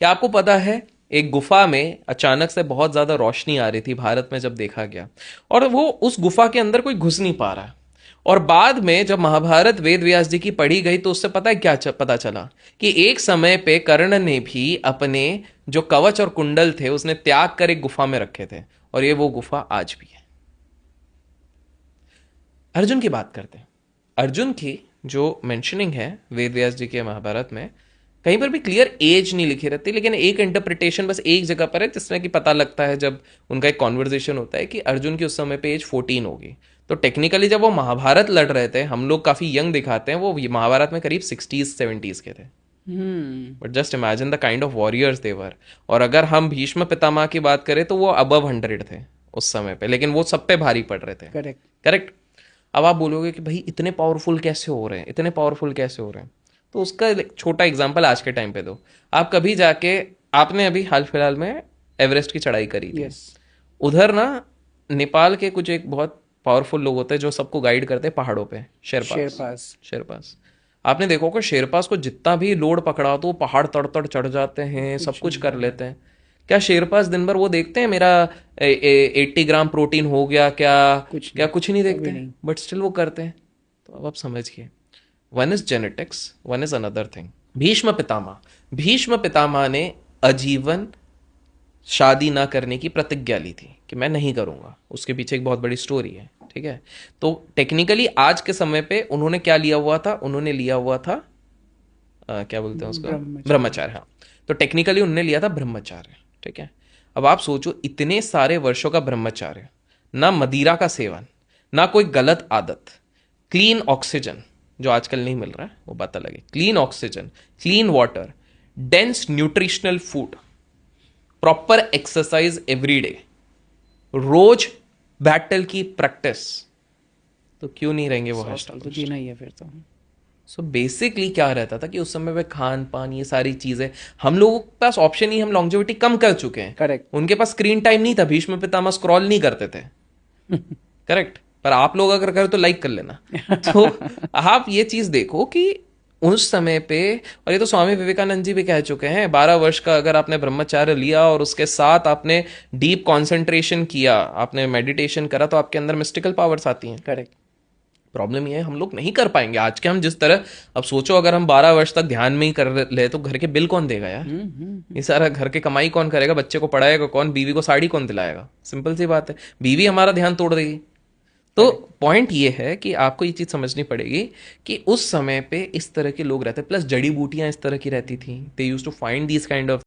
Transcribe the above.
क्या आपको पता है एक गुफा में अचानक से बहुत ज्यादा रोशनी आ रही थी भारत में जब देखा गया, और वो उस गुफा के अंदर कोई घुस नहीं पा रहा। और बाद में जब महाभारत वेद व्यास जी की पढ़ी गई तो उससे पता है क्या पता चला कि एक समय पे कर्ण ने भी अपने जो कवच और कुंडल थे उसने त्याग कर एक गुफा में रखे थे, और ये वो गुफा आज भी है। अर्जुन की बात करते हैं। अर्जुन की जो मेंशनिंग है वेद व्यास जी के महाभारत में, कहीं पर भी क्लियर एज नहीं लिखी रहती, लेकिन एक इंटरप्रिटेशन बस एक जगह पर है जिसमें कि पता लगता है जब उनका एक कॉन्वर्जेशन होता है कि अर्जुन की उस समय पे एज 14 होगी। तो टेक्निकली जब वो महाभारत लड़ रहे थे, हम लोग काफी यंग दिखाते हैं, वो महाभारत में करीब 60s 70s के थे। But just imagine the kind of warriors they were. और अगर हम भीष्म पितामह की बात करें तो वो अबव 100 थे उस समय पे, लेकिन वो सब पे भारी पड़ रहे थे। करेक्ट। करेक्ट। अब आप बोलोगे कि भाई इतने पावरफुल कैसे हो रहे हैं, इतने पावरफुल कैसे हो रहे हैं? तो उसका एक छोटा एग्जांपल आज के टाइम पे दो। आप कभी जाके, आपने अभी हाल फिलहाल में एवरेस्ट की चढ़ाई करी थी। यस। उधर ना नेपाल के कुछ एक बहुत पावरफुल लोग होते हैं जो सबको गाइड करते हैं पहाड़ों पे, शेर शेरपास। पास। शेरपास। आपने देखो कि शेरपास को जितना भी लोड पकड़ा तो वो पहाड़ तड़ तड़ चढ़ जाते हैं, सब कुछ कुछ नहीं कर करना। लेते हैं। क्या शेरपास दिन भर वो देखते हैं मेरा 80 ग्राम प्रोटीन हो गया क्या? कुछ क्या नहीं। कुछ नहीं देखते कभी हैं, नहीं। बट स्टिल वो करते हैं। तो अब आप समझिए, one is genetics, one is another thing. Bhishma Pitamah ने आजीवन शादी ना करने की प्रतिज्ञा ली थी कि मैं नहीं करूंगा। उसके पीछे एक बहुत बड़ी स्टोरी है, ठीक है? तो टेक्निकली आज के समय पे उन्होंने क्या लिया हुआ था? उन्होंने लिया हुआ था क्या बोलते हैं उसका? ब्रह्मचारी। ब्रह्मचार्य, हाँ। तो टेक्निकली उन्होंने लिया था ब्रह्मचार्य, ठीक है? अब आप सोचो, इतने सारे वर्षों का ब्रह्मचार्य, ना मदिरा का सेवन, ना कोई गलत आदत, क्लीन ऑक्सीजन जो आजकल नहीं मिल रहा है वो बात अलग है, clean oxygen, clean water, dense nutritional food, proper exercise every day, रोज बैटल की प्रैक्टिस, तो क्यों नहीं रहेंगे वो 100 साल तो एस्टाब्लिश्ड? जीना ही है फिर तो। सो बेसिकली क्या रहता था कि उस समय पे खान पान ये सारी चीजें, हम लोगों के पास ऑप्शन ही, हम लॉन्जेविटी कम कर चुके हैं। करेक्ट। उनके पास स्क्रीन टाइम नहीं था, भीष्म पितामह स्क्रॉल नहीं करते थे। करेक्ट। पर आप लोग अगर करें तो लाइक कर लेना। तो आप ये चीज देखो कि उस समय पे, और ये तो स्वामी विवेकानंद जी भी कह चुके हैं, 12 वर्ष का अगर आपने ब्रह्मचार्य लिया और उसके साथ आपने डीप कंसंट्रेशन किया, आपने मेडिटेशन करा, तो आपके अंदर मिस्टिकल पावर्स आती हैं। करेक्ट। प्रॉब्लम ये है हम लोग नहीं कर पाएंगे आज के, हम जिस तरह, अब सोचो अगर हम 12 वर्ष तक ध्यान में ही कर ले तो घर के बिल कौन देगा यार? ये सारा घर के कमाई कौन करेगा? बच्चे को पढ़ाएगा कौन? बीवी को साड़ी कौन दिलाएगा? सिंपल सी बात है, बीवी हमारा ध्यान तोड़ देगी। तो करेक्ट। पॉइंट ये है कि आपको ये चीज समझनी पड़ेगी कि उस समय पे इस तरह के लोग रहते, प्लस जड़ी बूटियां इस तरह की रहती थी, they use to find these kind of